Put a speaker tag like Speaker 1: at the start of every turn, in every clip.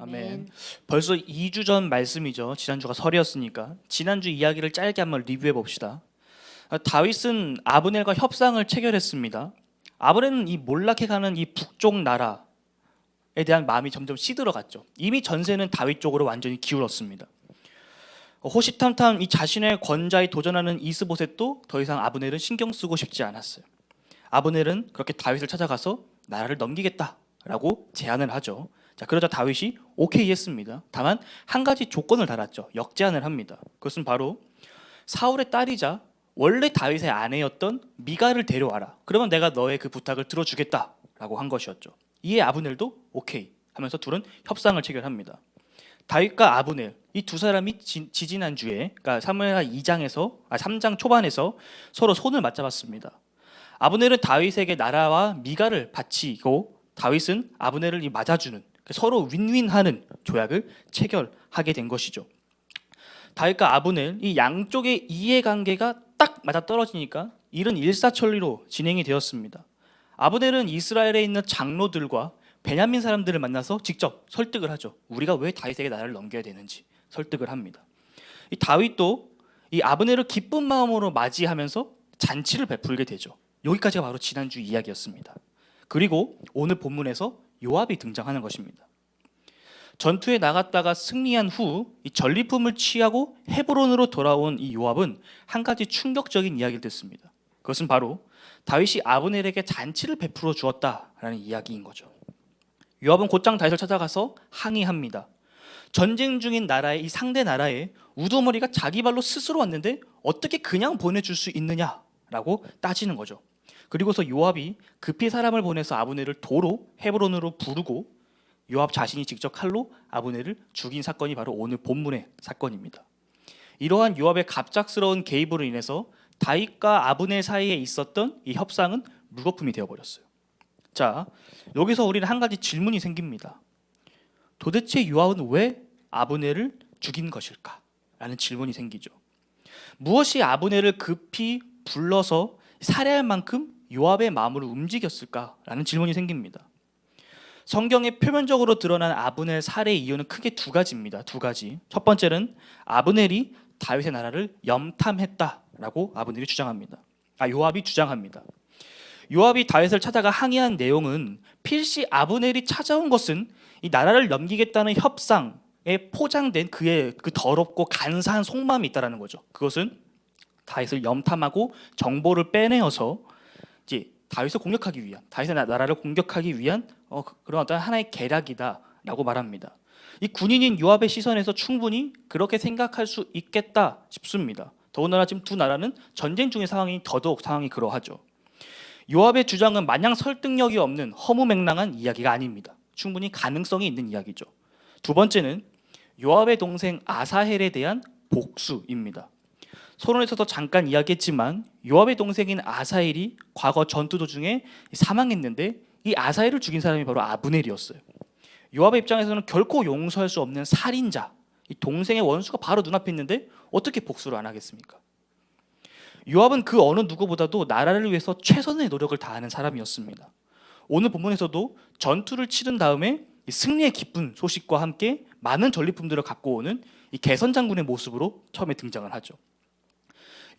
Speaker 1: 아멘. 벌써 2주 전 말씀이죠. 지난주가 설이었으니까 지난주 이야기를 짧게 한번 리뷰해 봅시다. 다윗은 아브넬과 협상을 체결했습니다. 아브넬은 이 몰락해가는 이 북쪽 나라에 대한 마음이 점점 시들어갔죠. 이미 전세는 다윗 쪽으로 완전히 기울었습니다. 호시탐탐 이 자신의 권좌에 도전하는 이스보셋도 더 이상 아브넬은 신경 쓰고 싶지 않았어요. 아브넬은 그렇게 다윗을 찾아가서 나라를 넘기겠다라고 제안을 하죠. 자, 그러자 다윗이 오케이 했습니다. 다만 한 가지 조건을 달았죠. 역제안을 합니다. 그것은 바로 사울의 딸이자 원래 다윗의 아내였던 미갈을 데려와라. 그러면 내가 너의 그 부탁을 들어주겠다라고 한 것이었죠. 이에 아브넬도 오케이 하면서 둘은 협상을 체결합니다. 다윗과 아브넬 이 두 사람이 지지난주에 그러니까 사무엘하 3장 초반에서 서로 손을 맞잡았습니다. 아브넬은 다윗에게 나라와 미갈을 바치고 다윗은 아브넬을 맞아주는 서로 윈윈하는 조약을 체결하게 된 것이죠. 다윗과 아브넬 이 양쪽의 이해관계가 딱 맞아떨어지니까 일은 일사천리로 진행이 되었습니다. 아브넬은 이스라엘에 있는 장로들과 베냐민 사람들을 만나서 직접 설득을 하죠. 우리가 왜 다윗에게 나라를 넘겨야 되는지 설득을 합니다. 이 다윗도 이 아브넬을 기쁜 마음으로 맞이하면서 잔치를 베풀게 되죠. 여기까지가 바로 지난주 이야기였습니다. 그리고 오늘 본문에서 요압이 등장하는 것입니다. 전투에 나갔다가 승리한 후 이 전리품을 취하고 헤브론으로 돌아온 이 요압은 한 가지 충격적인 이야기를 듣습니다. 그것은 바로 다윗이 아브넬에게 잔치를 베풀어 주었다라는 이야기인 거죠. 요압은 곧장 다윗을 찾아가서 항의합니다. 전쟁 중인 나라의 이 상대 나라에 우두머리가 자기 발로 스스로 왔는데 어떻게 그냥 보내줄 수 있느냐라고 따지는 거죠. 그리고서 요압이 급히 사람을 보내서 아브넬을 도로 헤브론으로 부르고 요압 자신이 직접 칼로 아브넬을 죽인 사건이 바로 오늘 본문의 사건입니다. 이러한 요압의 갑작스러운 개입으로 인해서 다윗과 아브넬 사이에 있었던 이 협상은 물거품이 되어버렸어요. 자, 여기서 우리는 한 가지 질문이 생깁니다. 도대체 요압은 왜 아브넬을 죽인 것일까? 라는 질문이 생기죠. 무엇이 아브넬을 급히 불러서 살해할 만큼 요압의 마음을 움직였을까라는 질문이 생깁니다. 성경에 표면적으로 드러난 아브넬 살해 이유는 크게 두 가지입니다. 두 가지. 첫 번째는 아브넬이 다윗의 나라를 염탐했다라고 요압이 주장합니다. 요압이 다윗을 찾아가 항의한 내용은 필시 아브넬이 찾아온 것은 이 나라를 넘기겠다는 협상에 포장된 그의 그 더럽고 간사한 속마음이 있다라는 거죠. 그것은 다윗을 염탐하고 정보를 빼내어서 이제 다윗을 공격하기 위한, 다윗의 나라를 공격하기 위한 그런 어떤 하나의 계략이다라고 말합니다. 이 군인인 요압의 시선에서 충분히 그렇게 생각할 수 있겠다 싶습니다. 더군다나 지금 두 나라는 전쟁 중의 상황이 더더욱 상황이 그러하죠. 요압의 주장은 마냥 설득력이 없는 허무맹랑한 이야기가 아닙니다. 충분히 가능성이 있는 이야기죠. 두 번째는 요압의 동생 아사헬에 대한 복수입니다. 서론에서도 잠깐 이야기했지만 요압의 동생인 아사헬이 과거 전투 도중에 사망했는데 이 아사헬을 죽인 사람이 바로 아브넬이었어요. 요압의 입장에서는 결코 용서할 수 없는 살인자, 이 동생의 원수가 바로 눈앞에 있는데 어떻게 복수를 안 하겠습니까? 요압은 그 어느 누구보다도 나라를 위해서 최선의 노력을 다하는 사람이었습니다. 오늘 본문에서도 전투를 치른 다음에 승리의 기쁜 소식과 함께 많은 전리품들을 갖고 오는 이 개선 장군의 모습으로 처음에 등장을 하죠.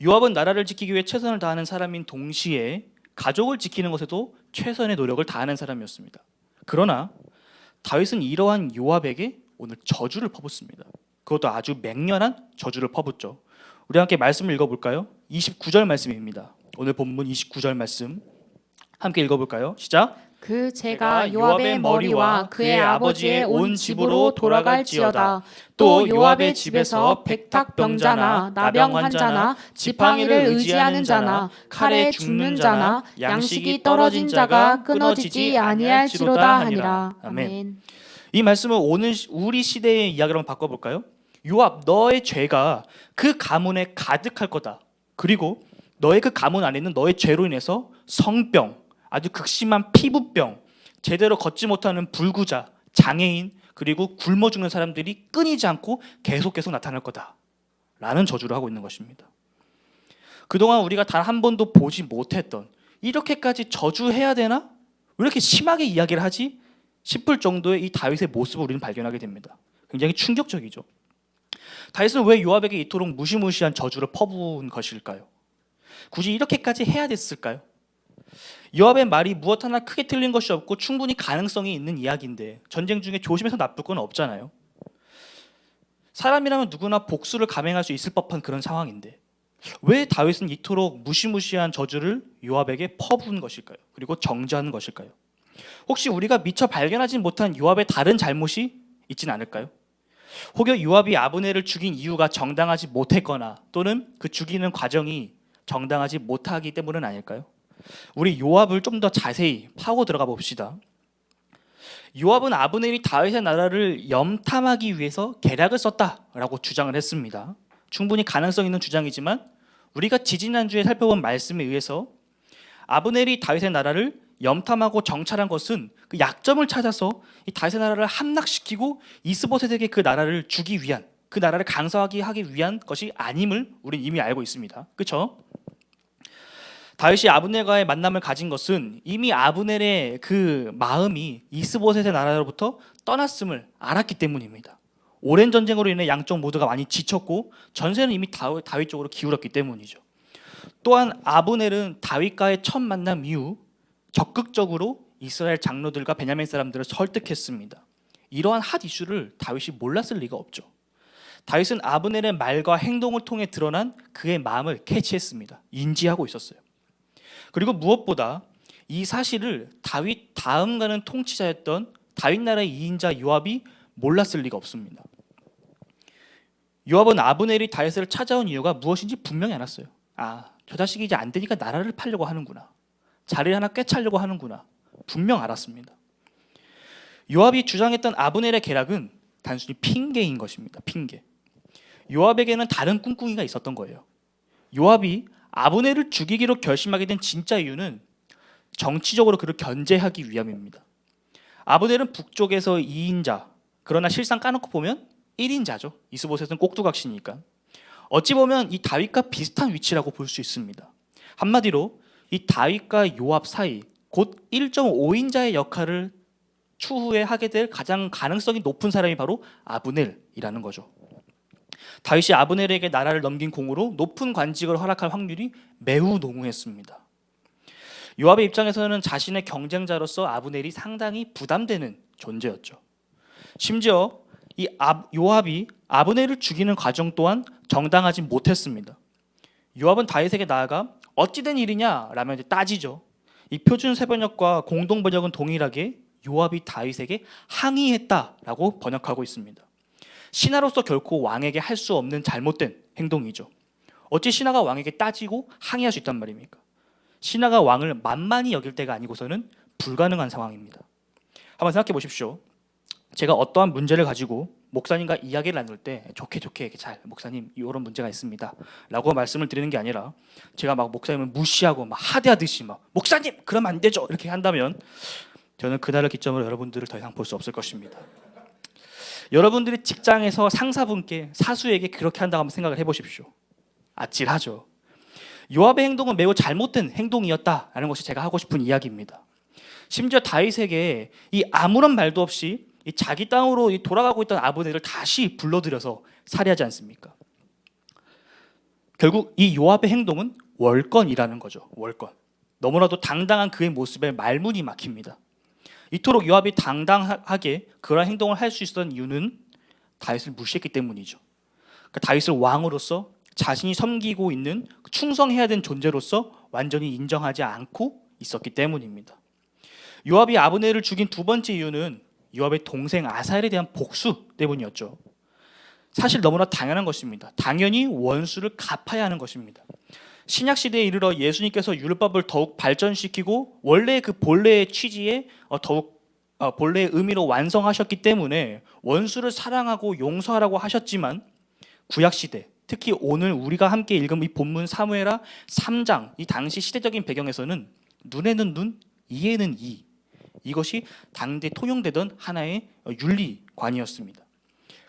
Speaker 1: 요압은 나라를 지키기 위해 최선을 다하는 사람인 동시에 가족을 지키는 것에도 최선의 노력을 다하는 사람이었습니다. 그러나 다윗은 이러한 요압에게 오늘 저주를 퍼붓습니다. 그것도 아주 맹렬한 저주를 퍼붓죠. 우리 함께 말씀을 읽어볼까요? 29절 말씀입니다. 오늘 본문 29절 말씀 함께 읽어볼까요? 시작.
Speaker 2: 그 제가 요압의 머리와 그의 아버지의 온 집으로 돌아갈지어다. 또 요압의 집에서 백탁병자나 나병 환자나 지팡이를 의지하는 자나 칼에 죽는 자나 양식이 떨어진 자가 끊어지지 아니할지로다 하니라. 아멘.
Speaker 1: 이 말씀을 오늘 우리 시대의 이야기로 한번 바꿔볼까요? 요압, 너의 죄가 그 가문에 가득할 거다. 그리고 너의 그 가문 안에는 너의 죄로 인해서 성병, 아주 극심한 피부병, 제대로 걷지 못하는 불구자, 장애인, 그리고 굶어 죽는 사람들이 끊이지 않고 계속 나타날 거다 라는 저주를 하고 있는 것입니다. 그동안 우리가 단 한 번도 보지 못했던, 이렇게까지 저주해야 되나? 왜 이렇게 심하게 이야기를 하지? 싶을 정도의 이 다윗의 모습을 우리는 발견하게 됩니다. 굉장히 충격적이죠. 다윗은 왜 요압에게 이토록 무시무시한 저주를 퍼부은 것일까요? 굳이 이렇게까지 해야 됐을까요? 요압의 말이 무엇 하나 크게 틀린 것이 없고 충분히 가능성이 있는 이야기인데 전쟁 중에 조심해서 나쁠 건 없잖아요. 사람이라면 누구나 복수를 감행할 수 있을 법한 그런 상황인데 왜 다윗은 이토록 무시무시한 저주를 요압에게 퍼부은 것일까요? 그리고 정죄하는 것일까요? 혹시 우리가 미처 발견하지 못한 요압의 다른 잘못이 있진 않을까요? 혹여 요압이 아브넬을 죽인 이유가 정당하지 못했거나 또는 그 죽이는 과정이 정당하지 못하기 때문은 아닐까요? 우리 요압을 좀 더 자세히 파고 들어가 봅시다. 요압은 아브넬이 다윗의 나라를 염탐하기 위해서 계략을 썼다라고 주장을 했습니다. 충분히 가능성 있는 주장이지만 우리가 지지난주에 살펴본 말씀에 의해서 아브넬이 다윗의 나라를 염탐하고 정찰한 것은 그 약점을 찾아서 이 다윗의 나라를 함락시키고 이스보셋에게 그 나라를 주기 위한, 그 나라를 강성하게 하기 위한 것이 아님을 우리는 이미 알고 있습니다. 그렇죠? 다윗이 아브넬과의 만남을 가진 것은 이미 아브넬의 그 마음이 이스보셋의 나라로부터 떠났음을 알았기 때문입니다. 오랜 전쟁으로 인해 양쪽 모두가 많이 지쳤고 전세는 이미 다윗 쪽으로 기울었기 때문이죠. 또한 아브넬은 다윗과의 첫 만남 이후 적극적으로 이스라엘 장로들과 베냐민 사람들을 설득했습니다. 이러한 핫 이슈를 다윗이 몰랐을 리가 없죠. 다윗은 아브넬의 말과 행동을 통해 드러난 그의 마음을 캐치했습니다. 인지하고 있었어요. 그리고 무엇보다 이 사실을 다윗 다음 가는 통치자였던 다윗 나라의 2인자 요압이 몰랐을 리가 없습니다. 요압은 아브넬이 다윗을 찾아온 이유가 무엇인지 분명히 알았어요. 저 자식이 이제 안 되니까 나라를 팔려고 하는구나. 자리를 하나 꿰차려고 하는구나. 분명 알았습니다. 요압이 주장했던 아브넬의 계략은 단순히 핑계인 것입니다. 핑계. 요압에게는 다른 꿍꿍이가 있었던 거예요. 요압이 아브넬을 죽이기로 결심하게 된 진짜 이유는 정치적으로 그를 견제하기 위함입니다. 아브넬은 북쪽에서 2인자, 그러나 실상 까놓고 보면 1인자죠. 이스보셋은 꼭두각시니까. 어찌 보면 이 다윗과 비슷한 위치라고 볼 수 있습니다. 한마디로 이 다윗과 요압 사이 곧 1.5인자의 역할을 추후에 하게 될 가장 가능성이 높은 사람이 바로 아브넬이라는 거죠. 다윗이 아브넬에게 나라를 넘긴 공으로 높은 관직을 허락할 확률이 매우 농후했습니다. 요압의 입장에서는 자신의 경쟁자로서 아브넬이 상당히 부담되는 존재였죠. 심지어 이 요압이 아브넬을 죽이는 과정 또한 정당하지 못했습니다. 요압은 다윗에게 나아가 어찌된 일이냐라며 따지죠. 이 표준 세번역과 공동 번역은 동일하게 요압이 다윗에게 항의했다라고 번역하고 있습니다. 신하로서 결코 왕에게 할 수 없는 잘못된 행동이죠. 어찌 신하가 왕에게 따지고 항의할 수 있단 말입니까? 신하가 왕을 만만히 여길 때가 아니고서는 불가능한 상황입니다. 한번 생각해 보십시오. 제가 어떠한 문제를 가지고 목사님과 이야기를 나눌 때 좋게 이렇게 잘 목사님 이런 문제가 있습니다 라고 말씀을 드리는 게 아니라 제가 막 목사님을 무시하고 막 하대하듯이 막 목사님 그러면 안 되죠 이렇게 한다면 저는 그날을 기점으로 여러분들을 더 이상 볼 수 없을 것입니다. 여러분들이 직장에서 상사분께 사수에게 그렇게 한다고 한번 생각을 해보십시오. 아찔하죠. 요압의 행동은 매우 잘못된 행동이었다라는 것이 제가 하고 싶은 이야기입니다. 심지어 다윗에게 이 아무런 말도 없이 이 자기 땅으로 돌아가고 있던 아브넬을 다시 불러들여서 살해하지 않습니까? 결국 이 요압의 행동은 월권이라는 거죠. 월권. 너무나도 당당한 그의 모습에 말문이 막힙니다. 이토록 요압이 당당하게 그런 행동을 할 수 있었던 이유는 다윗을 무시했기 때문이죠. 그러니까 다윗을 왕으로서 자신이 섬기고 있는 충성해야 되는 존재로서 완전히 인정하지 않고 있었기 때문입니다. 요압이 아브넬을 죽인 두 번째 이유는 요압의 동생 아사엘에 대한 복수 때문이었죠. 사실 너무나 당연한 것입니다. 당연히 원수를 갚아야 하는 것입니다. 신약 시대에 이르러 예수님께서 율법을 더욱 발전시키고 원래 그 본래의 취지에 더욱 본래의 의미로 완성하셨기 때문에 원수를 사랑하고 용서하라고 하셨지만 구약 시대 특히 오늘 우리가 함께 읽은 이 본문 사무엘하 3장 이 당시 시대적인 배경에서는 눈에는 눈, 이에는 이 이것이 당대 통용되던 하나의 윤리관이었습니다.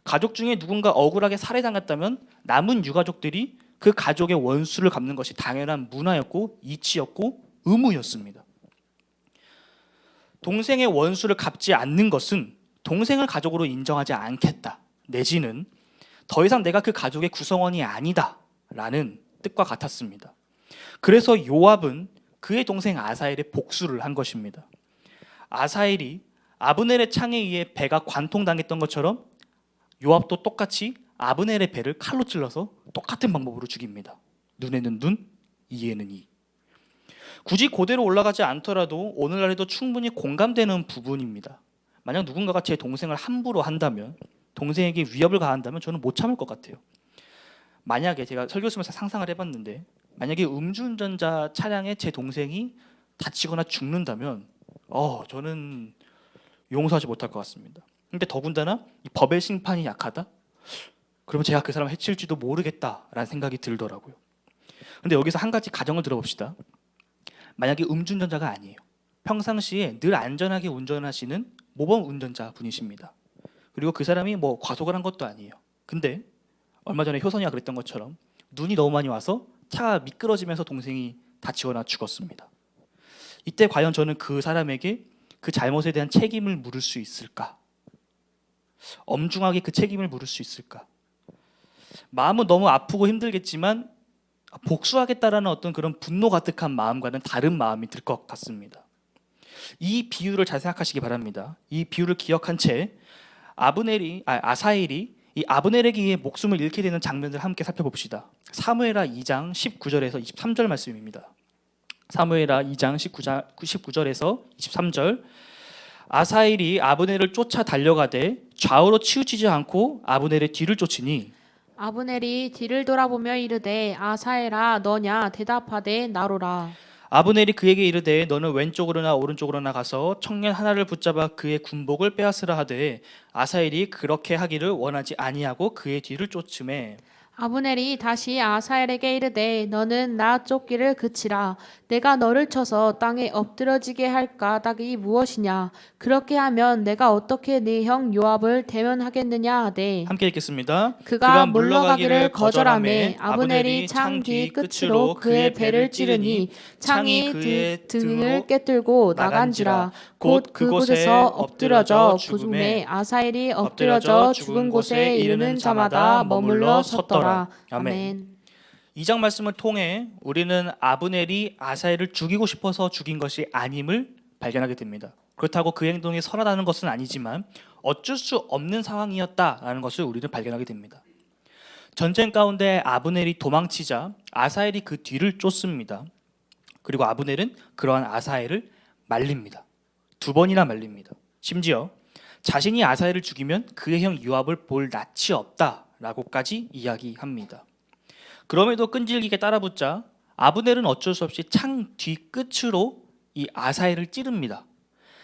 Speaker 1: 가족 중에 누군가 억울하게 살해당했다면 남은 유가족들이 그 가족의 원수를 갚는 것이 당연한 문화였고 이치였고 의무였습니다. 동생의 원수를 갚지 않는 것은 동생을 가족으로 인정하지 않겠다, 내지는 더 이상 내가 그 가족의 구성원이 아니다 라는 뜻과 같았습니다. 그래서 요압은 그의 동생 아사엘의 복수를 한 것입니다. 아사엘이 아브넬의 창에 의해 배가 관통당했던 것처럼 요압도 똑같이 아브넬의 배를 칼로 찔러서 똑같은 방법으로 죽입니다. 눈에는 눈, 이에는 이. 굳이 그대로 올라가지 않더라도 오늘날에도 충분히 공감되는 부분입니다. 만약 누군가가 제 동생을 함부로 한다면, 동생에게 위협을 가한다면 저는 못 참을 것 같아요. 만약에 제가 설교 쓰면서 상상을 해봤는데, 만약에 음주운전자 차량에 제 동생이 다치거나 죽는다면 저는 용서하지 못할 것 같습니다. 근데 더군다나 이 법의 심판이 약하다? 그러면 제가 그 사람을 해칠지도 모르겠다라는 생각이 들더라고요. 근데 여기서 한 가지 가정을 들어봅시다. 만약에 음주운전자가 아니에요. 평상시에 늘 안전하게 운전하시는 모범 운전자 분이십니다. 그리고 그 사람이 뭐 과속을 한 것도 아니에요. 근데 얼마 전에 효선이가 그랬던 것처럼 눈이 너무 많이 와서 차가 미끄러지면서 동생이 다치거나 죽었습니다. 이때 과연 저는 그 사람에게 그 잘못에 대한 책임을 물을 수 있을까? 엄중하게 그 책임을 물을 수 있을까? 마음은 너무 아프고 힘들겠지만 복수하겠다라는 어떤 그런 분노 가득한 마음과는 다른 마음이 들 것 같습니다. 이 비유를 잘 생각하시기 바랍니다. 이 비유를 기억한 채 아사엘이 이 아브넬에게 의해 목숨을 잃게 되는 장면을 함께 살펴봅시다. 사무엘하 2장 19절에서 23절 말씀입니다. 사무엘하 2장 19절에서 23절. 아사엘이 아브넬을 쫓아 달려가되 좌우로 치우치지 않고 아브넬의 뒤를 쫓으니
Speaker 2: 아브넬이 뒤를 돌아보며 이르되 아사엘아 너냐 대답하되 나로라.
Speaker 1: 아브넬이 그에게 이르되 너는 왼쪽으로나 오른쪽으로나 가서 청년 하나를 붙잡아 그의 군복을 빼앗으라 하되 아사엘이 그렇게 하기를 원하지 아니하고 그의 뒤를 쫓음에
Speaker 2: 아브넬이 다시 아사엘에게 이르되 너는 나 쫓기를 그치라. 내가 너를 쳐서 땅에 엎드러지게 할 까닭이 무엇이냐. 그렇게 하면 내가 어떻게 네 형 요압을 대면하겠느냐 하되
Speaker 1: 함께 읽겠습니다.
Speaker 2: 그가 물러가기를 거절하매 아브넬이 창 뒤 끝으로 그의 배를 찌르니 창이 그의 등을 꿰뚫고 나간지라. 곧 그곳에서 엎드러져 죽음에 아사엘이 엎드러져 죽은 곳에 이르는 자마다 머물러 섰더라. 아멘.
Speaker 1: 2장 말씀을 통해 우리는 아브넬이 아사엘을 죽이고 싶어서 죽인 것이 아님을 발견하게 됩니다. 그렇다고 그 행동이 선하다는 것은 아니지만 어쩔 수 없는 상황이었다라는 것을 우리는 발견하게 됩니다. 전쟁 가운데 아브넬이 도망치자 아사엘이 그 뒤를 쫓습니다. 그리고 아브넬은 그러한 아사엘을 말립니다. 2번이나 말립니다. 심지어 자신이 아사엘을 죽이면 그의 형 요압을 볼 낯이 없다라고까지 이야기합니다. 그럼에도 끈질기게 따라붙자 아브넬은 어쩔 수 없이 창 뒤끝으로 이 아사엘을 찌릅니다.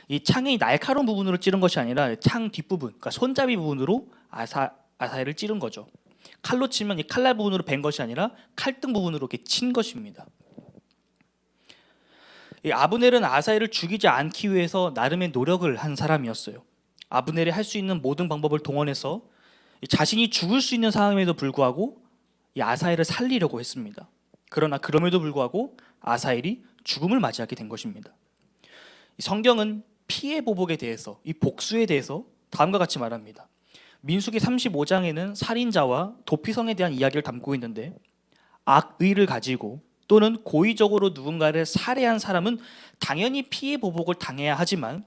Speaker 1: 이 창의 날카로운 부분으로 찌른 것이 아니라 창 뒷부분, 그러니까 손잡이 부분으로 아사엘을 찌른 거죠. 칼로 치면 이 칼날 부분으로 벤 것이 아니라 칼등 부분으로 이렇게 친 것입니다. 이 아브넬은 아사엘을 죽이지 않기 위해서 나름의 노력을 한 사람이었어요. 아브넬이 할 수 있는 모든 방법을 동원해서 자신이 죽을 수 있는 상황임에도 불구하고 이 아사엘을 살리려고 했습니다. 그러나 그럼에도 불구하고 아사엘이 죽음을 맞이하게 된 것입니다. 성경은 피해 보복에 대해서, 이 복수에 대해서 다음과 같이 말합니다. 민수기 35장에는 살인자와 도피성에 대한 이야기를 담고 있는데 악의를 가지고 또는 고의적으로 누군가를 살해한 사람은 당연히 피해 보복을 당해야 하지만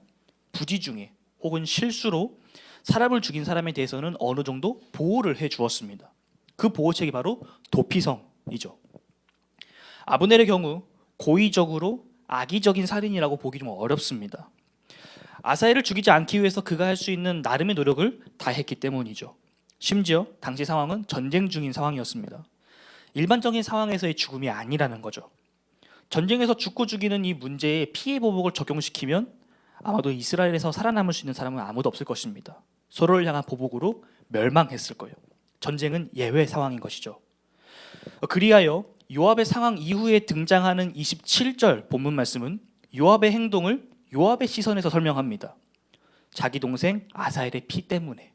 Speaker 1: 부지 중에 혹은 실수로 사람을 죽인 사람에 대해서는 어느 정도 보호를 해 주었습니다. 그 보호책이 바로 도피성이죠. 아브넬의 경우 고의적으로 악의적인 살인이라고 보기 좀 어렵습니다. 아사엘을 죽이지 않기 위해서 그가 할 수 있는 나름의 노력을 다했기 때문이죠. 심지어 당시 상황은 전쟁 중인 상황이었습니다. 일반적인 상황에서의 죽음이 아니라는 거죠. 전쟁에서 죽고 죽이는 이 문제에 피해 보복을 적용시키면 아마도 이스라엘에서 살아남을 수 있는 사람은 아무도 없을 것입니다. 서로를 향한 보복으로 멸망했을 거예요. 전쟁은 예외 상황인 것이죠. 그리하여 요압의 상황 이후에 등장하는 27절 본문 말씀은 요압의 행동을 요압의 시선에서 설명합니다. 자기 동생 아사엘의 피 때문에.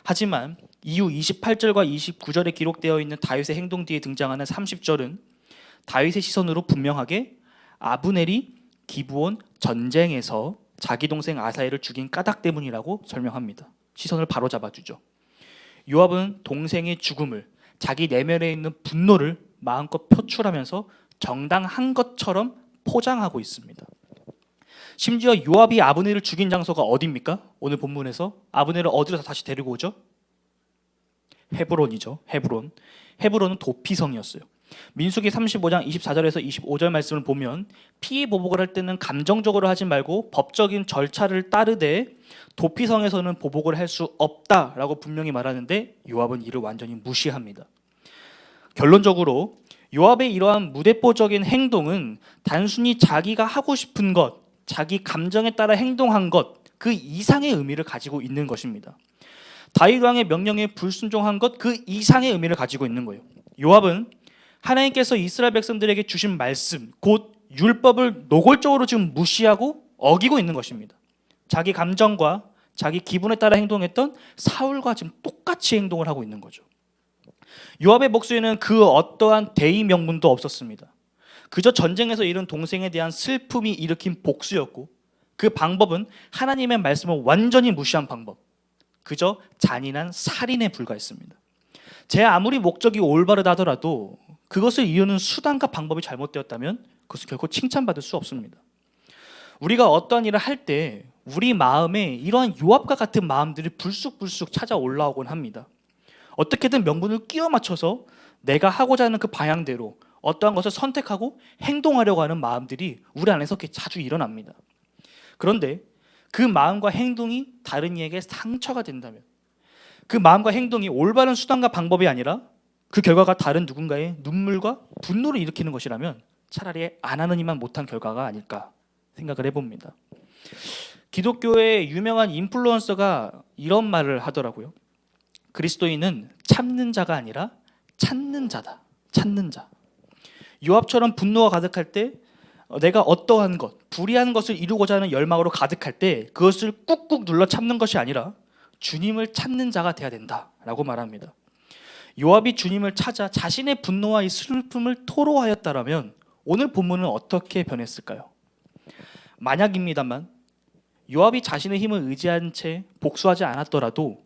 Speaker 1: 하지만 이후 28절과 29절에 기록되어 있는 다윗의 행동 뒤에 등장하는 30절은 다윗의 시선으로 분명하게 아브넬이 기브온 전쟁에서 자기 동생 아사엘을 죽인 까닭 때문이라고 설명합니다. 시선을 바로잡아주죠. 요압은 동생의 죽음을, 자기 내면에 있는 분노를 마음껏 표출하면서 정당한 것처럼 포장하고 있습니다. 심지어 요압이 아브넬을 죽인 장소가 어디입니까? 오늘 본문에서 아브넬을 어디로 다시 데리고 오죠? 헤브론이죠. 헤브론. 헤브론은 도피성이었어요. 민수기 35장 24절에서 25절 말씀을 보면 피의 보복을 할 때는 감정적으로 하지 말고 법적인 절차를 따르되 도피성에서는 보복을 할 수 없다라고 분명히 말하는데 요압은 이를 완전히 무시합니다. 결론적으로 요압의 이러한 무대뽀적인 행동은 단순히 자기가 하고 싶은 것, 자기 감정에 따라 행동한 것, 그 이상의 의미를 가지고 있는 것입니다. 다윗 왕의 명령에 불순종한 것, 그 이상의 의미를 가지고 있는 거예요. 요압은 하나님께서 이스라엘 백성들에게 주신 말씀, 곧 율법을 노골적으로 지금 무시하고 어기고 있는 것입니다. 자기 감정과 자기 기분에 따라 행동했던 사울과 지금 똑같이 행동을 하고 있는 거죠. 요압의 목소리는 그 어떠한 대의 명분도 없었습니다. 그저 전쟁에서 잃은 동생에 대한 슬픔이 일으킨 복수였고, 그 방법은 하나님의 말씀을 완전히 무시한 방법, 그저 잔인한 살인에 불과했습니다. 제 아무리 목적이 올바르다 하더라도 그것을 이루는 수단과 방법이 잘못되었다면 그것은 결코 칭찬받을 수 없습니다. 우리가 어떠한 일을 할 때 우리 마음에 이러한 요압과 같은 마음들이 불쑥불쑥 찾아 올라오곤 합니다. 어떻게든 명분을 끼워 맞춰서 내가 하고자 하는 그 방향대로 어떠한 것을 선택하고 행동하려고 하는 마음들이 우리 안에서 자주 일어납니다. 그런데 그 마음과 행동이 다른 이에게 상처가 된다면, 그 마음과 행동이 올바른 수단과 방법이 아니라 그 결과가 다른 누군가의 눈물과 분노를 일으키는 것이라면 차라리 안 하는 이만 못한 결과가 아닐까 생각을 해봅니다. 기독교의 유명한 인플루언서가 이런 말을 하더라고요. 그리스도인은 참는 자가 아니라 찾는 자다. 찾는 자. 요압처럼 분노가 가득할 때, 내가 어떠한 것, 불의한 것을 이루고자 하는 열망으로 가득할 때 그것을 꾹꾹 눌러 참는 것이 아니라 주님을 찾는 자가 돼야 된다라고 말합니다. 요압이 주님을 찾아 자신의 분노와 이 슬픔을 토로하였다라면 오늘 본문은 어떻게 변했을까요? 만약입니다만 요압이 자신의 힘을 의지한 채 복수하지 않았더라도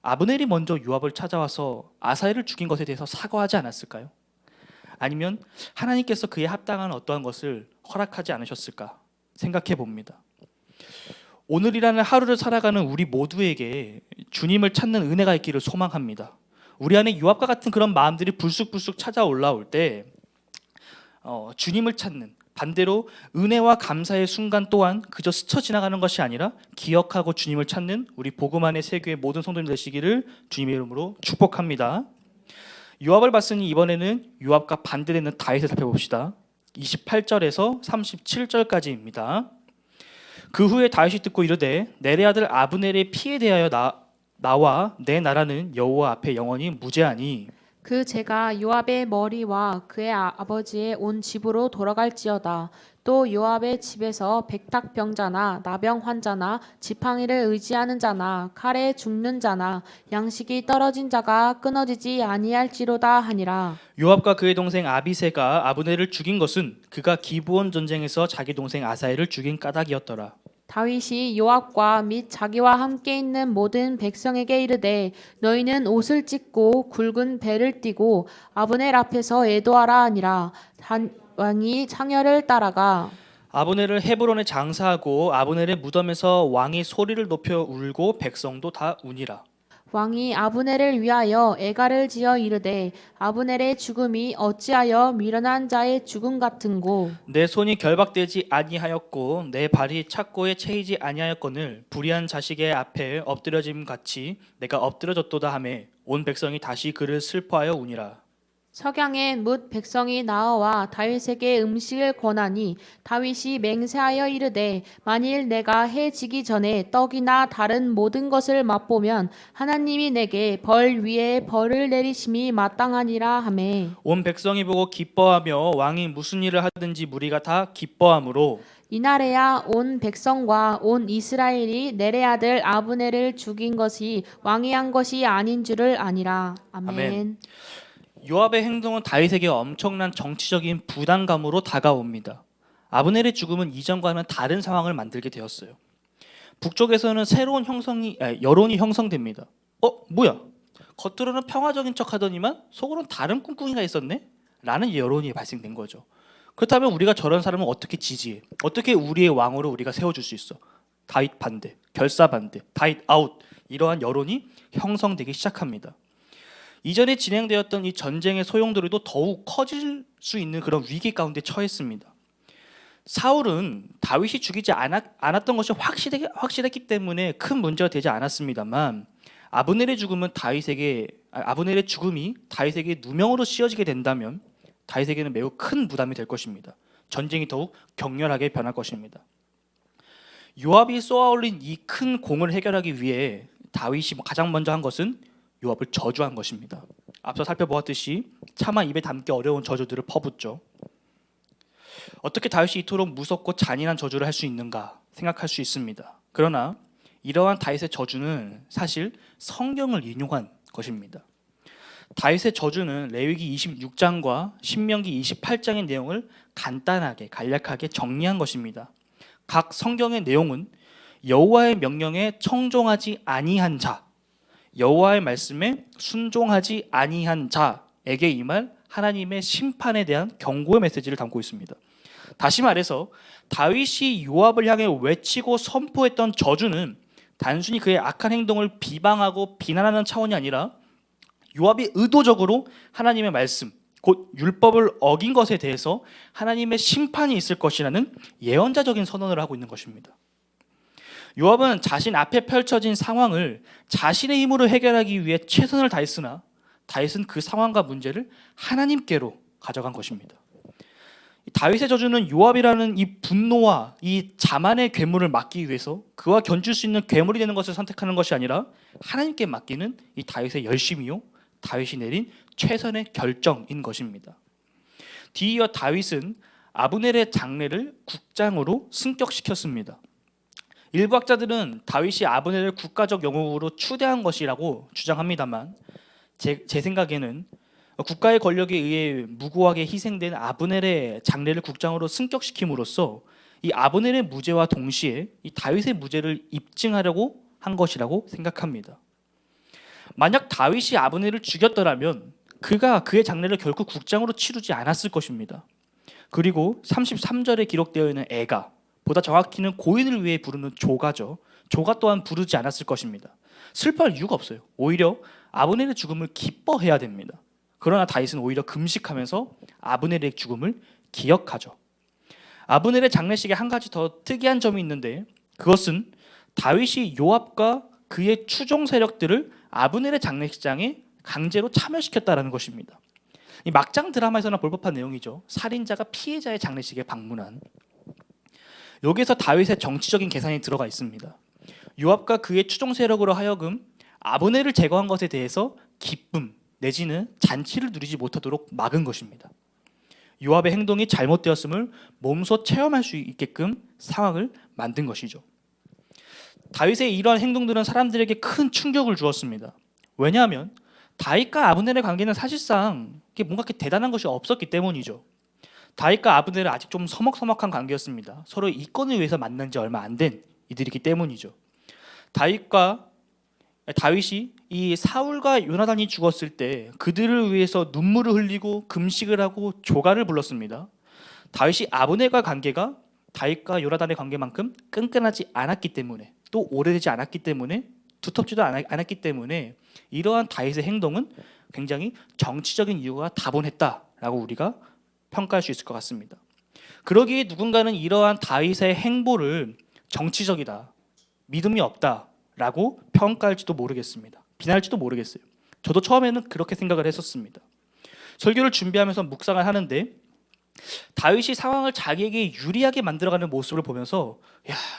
Speaker 1: 아브넬이 먼저 요압을 찾아와서 아사엘을 죽인 것에 대해서 사과하지 않았을까요? 아니면 하나님께서 그에 합당한 어떠한 것을 허락하지 않으셨을까 생각해 봅니다. 오늘이라는 하루를 살아가는 우리 모두에게 주님을 찾는 은혜가 있기를 소망합니다. 우리 안에 요압과 같은 그런 마음들이 불쑥불쑥 찾아 올라올 때 주님을 찾는, 반대로 은혜와 감사의 순간 또한 그저 스쳐 지나가는 것이 아니라 기억하고 주님을 찾는 우리 복음 안의 세교의 모든 성도님 되시기를 주님의 이름으로 축복합니다. 요압을 봤으니 이번에는 요압과 반대되는 다윗을 살펴봅시다. 28절에서 37절까지입니다. 그 후에 다윗이 듣고 이르되 내레 아들 아브넬의 피에 대하여 나와 내 나라는 여호와 앞에 영원히 무죄하니
Speaker 2: 그 제가 요압의 머리와 그의 아버지의 온 집으로 돌아갈지어다. 또 요압의 집에서 백탁병자나 나병 환자나 지팡이를 의지하는 자나 칼에 죽는 자나 양식이 떨어진 자가 끊어지지 아니할지로다 하니라.
Speaker 1: 요압과 그의 동생 아비새가 아브넬을 죽인 것은 그가 기브온 전쟁에서 자기 동생 아사엘을 죽인 까닭이었더라.
Speaker 2: 다윗이 요압과 및 자기와 함께 있는 모든 백성에게 이르되 너희는 옷을 찢고 굵은 배를 띠고 아브넬 앞에서 애도하라 하니라. 왕이 창녀를 따라가
Speaker 1: 아브넬을 헤브론에 장사하고 아브넬의 무덤에서 왕이 소리를 높여 울고 백성도 다 우니라.
Speaker 2: 왕이 아브넬을 위하여 애가를 지어 이르되 아브넬의 죽음이 어찌하여 미련한 자의 죽음 같은고
Speaker 1: 내 손이 결박되지 아니하였고 내 발이 착고에 채이지 아니하였거늘 불의한 자식의 앞에 엎드려짐 같이 내가 엎드려졌도다 하매 온 백성이 다시 그를 슬퍼하여 우니라.
Speaker 2: 석양에 뭇 백성이 나와 다윗에게 음식을 권하니 다윗이 맹세하여 이르되 만일 내가 해 지기 전에 떡이나 다른 모든 것을 맛보면 하나님이 내게 벌 위에 벌을 내리심이 마땅하니라 하매
Speaker 1: 온 백성이 보고 기뻐하며 왕이 무슨 일을 하든지 무리가 다 기뻐하므로
Speaker 2: 이날에야 온 백성과 온 이스라엘이 내레 아들 아브넬을 죽인 것이 왕이 한 것이 아닌 줄을 아니라. 아멘.
Speaker 1: 요압의 행동은 다윗에게 엄청난 정치적인 부담감으로 다가옵니다. 아브넬의 죽음은 이전과는 다른 상황을 만들게 되었어요. 북쪽에서는 새로운 여론이 형성됩니다. 뭐야? 겉으로는 평화적인 척하더니만 속으로는 다른 꿍꿍이가 있었네? 라는 여론이 발생된 거죠. 그렇다면 우리가 저런 사람을 어떻게 지지해? 어떻게 우리의 왕으로 우리가 세워줄 수 있어? 다윗 반대, 결사 반대, 다윗 아웃, 이러한 여론이 형성되기 시작합니다. 이전에 진행되었던 이 전쟁의 소용돌이도 더욱 커질 수 있는 그런 위기 가운데 처했습니다. 사울은 다윗이 죽이지 않았던 것이 확실했기 때문에 큰 문제가 되지 않았습니다만 아브넬의 죽음이 다윗에게 누명으로 씌워지게 된다면 다윗에게는 매우 큰 부담이 될 것입니다. 전쟁이 더욱 격렬하게 변할 것입니다. 요압이 쏘아올린 이 큰 공을 해결하기 위해 다윗이 가장 먼저 한 것은 요압을 저주한 것입니다. 앞서 살펴보았듯이 차마 입에 담기 어려운 저주들을 퍼붓죠. 어떻게 다윗이 이토록 무섭고 잔인한 저주를 할 수 있는가 생각할 수 있습니다. 그러나 이러한 다윗의 저주는 사실 성경을 인용한 것입니다. 다윗의 저주는 레위기 26장과 신명기 28장의 내용을 간략하게 정리한 것입니다. 각 성경의 내용은 여호와의 명령에 청종하지 아니한 자, 여호와의 말씀에 순종하지 아니한 자에게 임할 하나님의 심판에 대한 경고의 메시지를 담고 있습니다. 다시 말해서 다윗이 요압을 향해 외치고 선포했던 저주는 단순히 그의 악한 행동을 비방하고 비난하는 차원이 아니라 요압이 의도적으로 하나님의 말씀, 곧 율법을 어긴 것에 대해서 하나님의 심판이 있을 것이라는 예언자적인 선언을 하고 있는 것입니다. 요압은 자신 앞에 펼쳐진 상황을 자신의 힘으로 해결하기 위해 최선을 다했으나 다윗은 그 상황과 문제를 하나님께로 가져간 것입니다. 다윗의 저주는 요압이라는 이 분노와 이 자만의 괴물을 막기 위해서 그와 견줄 수 있는 괴물이 되는 것을 선택하는 것이 아니라 하나님께 맡기는 이 다윗의 열심이요, 다윗이 내린 최선의 결정인 것입니다. 뒤이어 다윗은 아브넬의 장례를 국장으로 승격시켰습니다. 일부 학자들은 다윗이 아브넬을 국가적 영웅으로 추대한 것이라고 주장합니다만 제 생각에는 국가의 권력에 의해 무고하게 희생된 아브넬의 장례를 국장으로 승격시킴으로써 이 아브넬의 무죄와 동시에 이 다윗의 무죄를 입증하려고 한 것이라고 생각합니다. 만약 다윗이 아브넬을 죽였더라면 그의 장례를 결코 국장으로 치르지 않았을 것입니다. 그리고 33절에 기록되어 있는 애가, 보다 정확히는 고인을 위해 부르는 조가죠. 조가 또한 부르지 않았을 것입니다. 슬퍼할 이유가 없어요. 오히려 아브넬의 죽음을 기뻐해야 됩니다. 그러나 다윗은 오히려 금식하면서 아브넬의 죽음을 기억하죠. 아브넬의 장례식에 한 가지 더 특이한 점이 있는데 그것은 다윗이 요압과 그의 추종 세력들을 아브넬의 장례식장에 강제로 참여시켰다라는 것입니다. 이 막장 드라마에서나 볼 법한 내용이죠. 살인자가 피해자의 장례식에 방문한. 여기에서 다윗의 정치적인 계산이 들어가 있습니다. 요압과 그의 추종 세력으로 하여금 아브넬을 제거한 것에 대해서 기쁨 내지는 잔치를 누리지 못하도록 막은 것입니다. 요압의 행동이 잘못되었음을 몸소 체험할 수 있게끔 상황을 만든 것이죠. 다윗의 이러한 행동들은 사람들에게 큰 충격을 주었습니다. 왜냐하면 다윗과 아브넬의 관계는 사실상 뭔가 대단한 것이 없었기 때문이죠. 다윗과 아브넬은 아직 좀 서먹서먹한 관계였습니다. 서로 이권을 위해서 만난 지 얼마 안 된 이들이기 때문이죠. 다윗이 이 사울과 요나단이 죽었을 때 그들을 위해서 눈물을 흘리고 금식을 하고 조가를 불렀습니다. 다윗이 아브넬과 관계가 다윗과 요나단의 관계만큼 끈끈하지 않았기 때문에, 또 오래되지 않았기 때문에, 두텁지도 않았기 때문에 이러한 다윗의 행동은 굉장히 정치적인 이유가 다분했다라고 우리가 평가할 수 있을 것 같습니다. 그러기에 누군가는 이러한 다윗의 행보를 정치적이다, 믿음이 없다라고 평가할지도 모르겠습니다. 비난할지도 모르겠어요. 저도 처음에는 그렇게 생각을 했었습니다. 설교를 준비하면서 묵상을 하는데 다윗이 상황을 자기에게 유리하게 만들어가는 모습을 보면서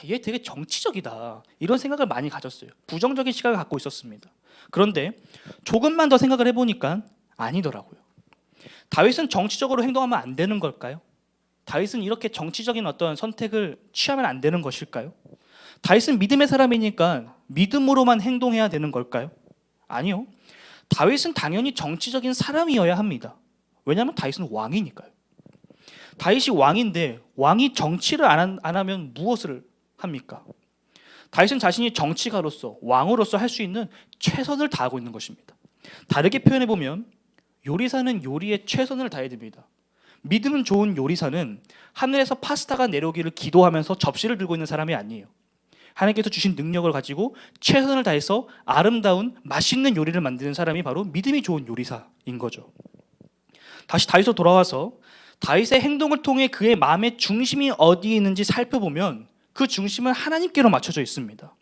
Speaker 1: 얘 되게 정치적이다 이런 생각을 많이 가졌어요. 부정적인 시각을 갖고 있었습니다. 그런데 조금만 더 생각을 해보니까 아니더라고요. 다윗은 정치적으로 행동하면 안 되는 걸까요? 다윗은 이렇게 정치적인 어떤 선택을 취하면 안 되는 것일까요? 다윗은 믿음의 사람이니까 믿음으로만 행동해야 되는 걸까요? 아니요. 다윗은 당연히 정치적인 사람이어야 합니다. 왜냐하면 다윗은 왕이니까요. 다윗이 왕인데 왕이 정치를 안 하면 무엇을 합니까? 다윗은 자신이 정치가로서 왕으로서 할 수 있는 최선을 다하고 있는 것입니다. 다르게 표현해 보면 요리사는 요리에 최선을 다해야 됩니다. 믿음 좋은 요리사는 하늘에서 파스타가 내려오기를 기도하면서 접시를 들고 있는 사람이 아니에요. 하나님께서 주신 능력을 가지고 최선을 다해서 아름다운 맛있는 요리를 만드는 사람이 바로 믿음이 좋은 요리사인 거죠. 다시 다윗으로 돌아와서 다윗의 행동을 통해 그의 마음의 중심이 어디에 있는지 살펴보면 그 중심은 하나님께로 맞춰져 있습니다.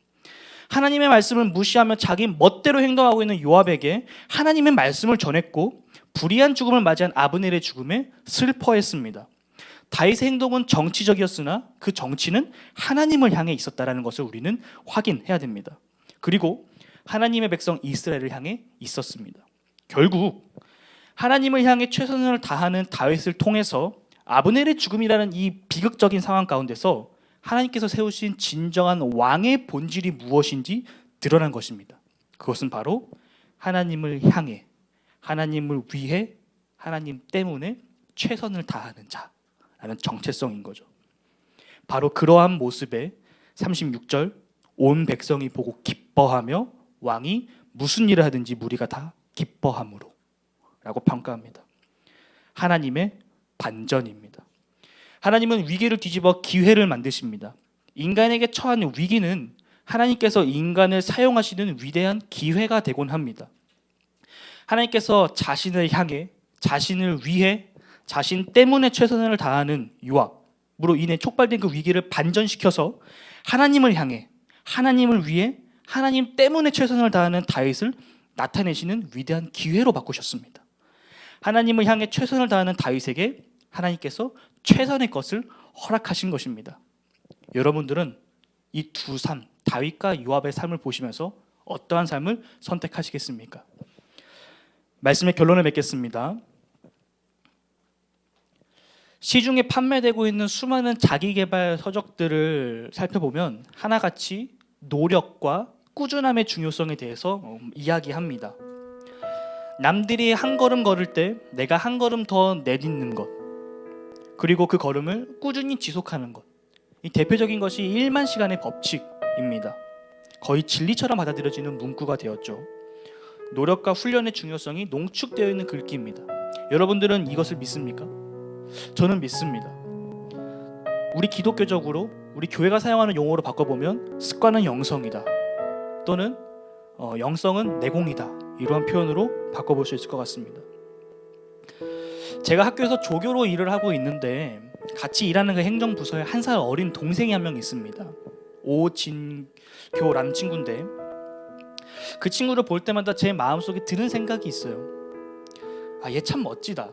Speaker 1: 하나님의 말씀을 무시하며 자기 멋대로 행동하고 있는 요압에게 하나님의 말씀을 전했고 불의한 죽음을 맞이한 아브넬의 죽음에 슬퍼했습니다. 다윗의 행동은 정치적이었으나 그 정치는 하나님을 향해 있었다는 것을 우리는 확인해야 됩니다. 그리고 하나님의 백성 이스라엘을 향해 있었습니다. 결국 하나님을 향해 최선을 다하는 다윗을 통해서 아브넬의 죽음이라는 이 비극적인 상황 가운데서 하나님께서 세우신 진정한 왕의 본질이 무엇인지 드러난 것입니다. 그것은 바로 하나님을 향해, 하나님을 위해, 하나님 때문에 최선을 다하는 자라는 정체성인 거죠. 바로 그러한 모습에 36절 온 백성이 보고 기뻐하며 왕이 무슨 일을 하든지 무리가 다 기뻐함으로 라고 평가합니다. 하나님의 반전입니다. 하나님은 위기를 뒤집어 기회를 만드십니다. 인간에게 처한 위기는 하나님께서 인간을 사용하시는 위대한 기회가 되곤 합니다. 하나님께서 자신을 향해, 자신을 위해, 자신 때문에 최선을 다하는 요압으로 인해 촉발된 그 위기를 반전시켜서 하나님을 향해, 하나님을 위해, 하나님 때문에 최선을 다하는 다윗을 나타내시는 위대한 기회로 바꾸셨습니다. 하나님을 향해 최선을 다하는 다윗에게 하나님께서 최선의 것을 허락하신 것입니다. 여러분들은 이 두 삶, 다윗과 요압의 삶을 보시면서 어떠한 삶을 선택하시겠습니까? 말씀의 결론을 맺겠습니다. 시중에 판매되고 있는 수많은 자기개발 서적들을 살펴보면 하나같이 노력과 꾸준함의 중요성에 대해서 이야기합니다. 남들이 한 걸음 걸을 때 내가 한 걸음 더 내딛는 것, 그리고 그 걸음을 꾸준히 지속하는 것, 이 대표적인 것이 1만 시간의 법칙입니다. 거의 진리처럼 받아들여지는 문구가 되었죠. 노력과 훈련의 중요성이 농축되어 있는 글귀입니다. 여러분들은 이것을 믿습니까? 저는 믿습니다. 우리 기독교적으로 우리 교회가 사용하는 용어로 바꿔보면 습관은 영성이다, 또는 영성은 내공이다, 이러한 표현으로 바꿔볼 수 있을 것 같습니다. 제가 학교에서 조교로 일을 하고 있는데 같이 일하는 그 행정부서에 한 살 어린 동생이 한 명 있습니다. 오진교라는 친구인데 그 친구를 볼 때마다 제 마음속에 드는 생각이 있어요. 얘 참 멋지다.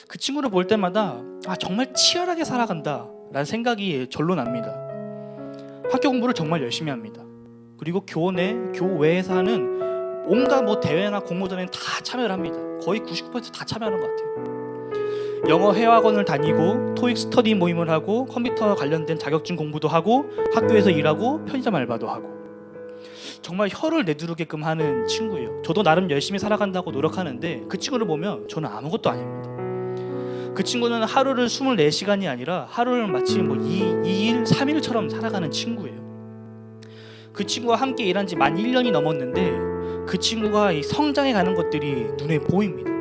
Speaker 1: 그 친구를 볼 때마다 정말 치열하게 살아간다 라는 생각이 절로 납니다. 학교 공부를 정말 열심히 합니다. 그리고 교외에서 하는 온갖 대회나 공모전에는 다 참여를 합니다. 거의 99% 다 참여하는 것 같아요. 영어 회화학원을 다니고 토익 스터디 모임을 하고 컴퓨터 관련된 자격증 공부도 하고 학교에서 일하고 편의점 알바도 하고 정말 혀를 내두르게끔 하는 친구예요. 저도 나름 열심히 살아간다고 노력하는데 그 친구를 보면 저는 아무것도 아닙니다. 그 친구는 하루를 24시간이 아니라 하루를 마치 2일, 3일처럼 살아가는 친구예요. 그 친구와 함께 일한 지 만 1년이 넘었는데 그 친구가 이 성장해 가는 것들이 눈에 보입니다.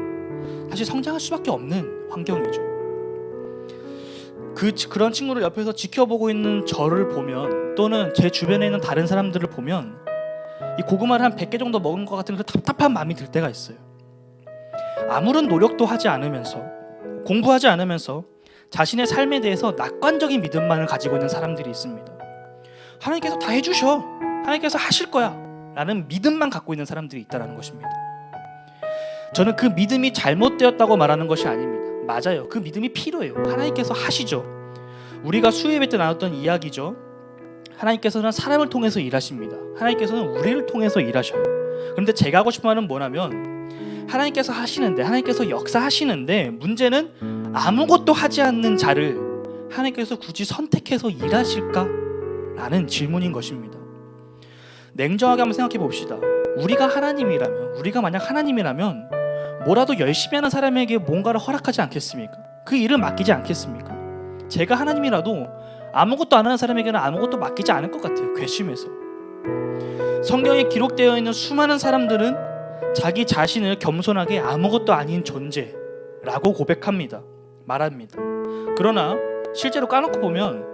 Speaker 1: 사실 성장할 수밖에 없는 환경이죠. 그런 친구를 옆에서 지켜보고 있는 저를 보면, 또는 제 주변에 있는 다른 사람들을 보면 이 고구마를 한 100개 정도 먹은 것 같은 그 답답한 마음이 들 때가 있어요. 아무런 노력도 하지 않으면서, 공부하지 않으면서 자신의 삶에 대해서 낙관적인 믿음만을 가지고 있는 사람들이 있습니다. 하나님께서 다 해주셔, 하나님께서 하실 거야 라는 믿음만 갖고 있는 사람들이 있다는 것입니다. 저는 그 믿음이 잘못되었다고 말하는 것이 아닙니다. 맞아요. 그 믿음이 필요해요. 하나님께서 하시죠. 우리가 수요예배 때 나눴던 이야기죠. 하나님께서는 사람을 통해서 일하십니다. 하나님께서는 우리를 통해서 일하셔요. 그런데 제가 하고 싶은 말은 뭐냐면, 하나님께서 하시는데, 하나님께서 역사하시는데, 문제는 아무것도 하지 않는 자를 하나님께서 굳이 선택해서 일하실까? 라는 질문인 것입니다. 냉정하게 한번 생각해 봅시다. 우리가 만약 하나님이라면 뭐라도 열심히 하는 사람에게 뭔가를 허락하지 않겠습니까? 그 일을 맡기지 않겠습니까? 제가 하나님이라도 아무것도 안 하는 사람에게는 아무것도 맡기지 않을 것 같아요. 괘씸해서. 성경에 기록되어 있는 수많은 사람들은 자기 자신을 겸손하게 아무것도 아닌 존재라고 고백합니다. 말합니다. 그러나 실제로 까놓고 보면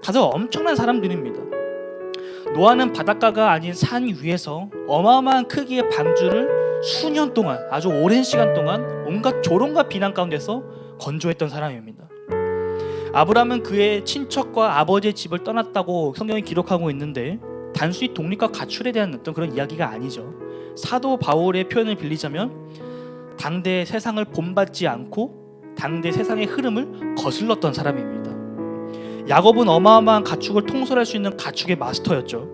Speaker 1: 다들 엄청난 사람들입니다. 노아는 바닷가가 아닌 산 위에서 어마어마한 크기의 방주를 수년 동안, 아주 오랜 시간 동안 온갖 조롱과 비난 가운데서 건조했던 사람입니다. 아브라함은 그의 친척과 아버지의 집을 떠났다고 성경이 기록하고 있는데 단순히 독립과 가출에 대한 어떤 그런 이야기가 아니죠. 사도 바울의 표현을 빌리자면 당대 세상을 본받지 않고 당대 세상의 흐름을 거슬렀던 사람입니다. 야곱은 어마어마한 가축을 통솔할 수 있는 가축의 마스터였죠.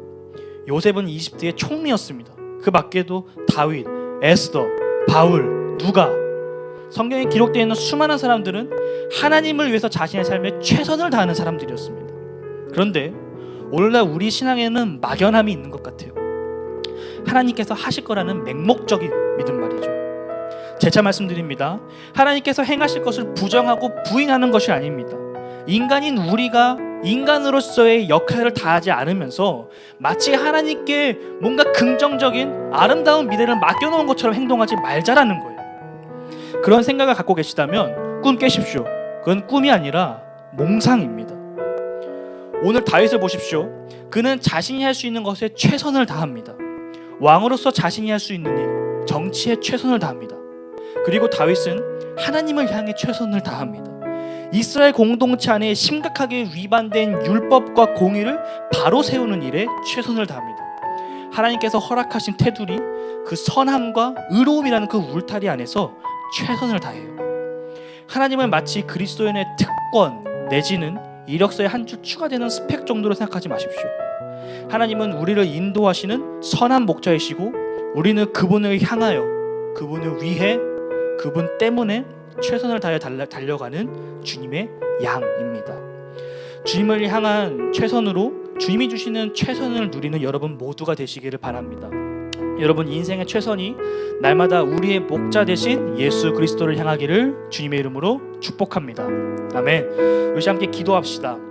Speaker 1: 요셉은 이집트의 총리였습니다. 그 밖에도 다윗, 에스더, 바울, 누가, 성경에 기록되어 있는 수많은 사람들은 하나님을 위해서 자신의 삶에 최선을 다하는 사람들이었습니다. 그런데 오늘날 우리 신앙에는 막연함이 있는 것 같아요. 하나님께서 하실 거라는 맹목적인 믿음 말이죠. 재차 말씀드립니다. 하나님께서 행하실 것을 부정하고 부인하는 것이 아닙니다. 인간인 우리가 인간으로서의 역할을 다하지 않으면서 마치 하나님께 뭔가 긍정적인 아름다운 미래를 맡겨놓은 것처럼 행동하지 말자라는 거예요. 그런 생각을 갖고 계시다면 꿈 깨십시오. 그건 꿈이 아니라 몽상입니다. 오늘 다윗을 보십시오. 그는 자신이 할 수 있는 것에 최선을 다합니다. 왕으로서 자신이 할 수 있는 일, 정치에 최선을 다합니다. 그리고 다윗은 하나님을 향해 최선을 다합니다. 이스라엘 공동체 안에 심각하게 위반된 율법과 공의를 바로 세우는 일에 최선을 다합니다. 하나님께서 허락하신 테두리, 그 선함과 의로움이라는 그 울타리 안에서 최선을 다해요. 하나님을 마치 그리스도인의 특권 내지는 이력서에 한 줄 추가되는 스펙 정도로 생각하지 마십시오. 하나님은 우리를 인도하시는 선한 목자이시고 우리는 그분을 향하여, 그분을 위해, 그분 때문에 최선을 다해 달려가는 주님의 양입니다. 주님을 향한 최선으로 주님이 주시는 최선을 누리는 여러분 모두가 되시기를 바랍니다. 여러분 인생의 최선이 날마다 우리의 목자 되신 예수 그리스도를 향하기를 주님의 이름으로 축복합니다. 아멘. 우리 함께 기도합시다.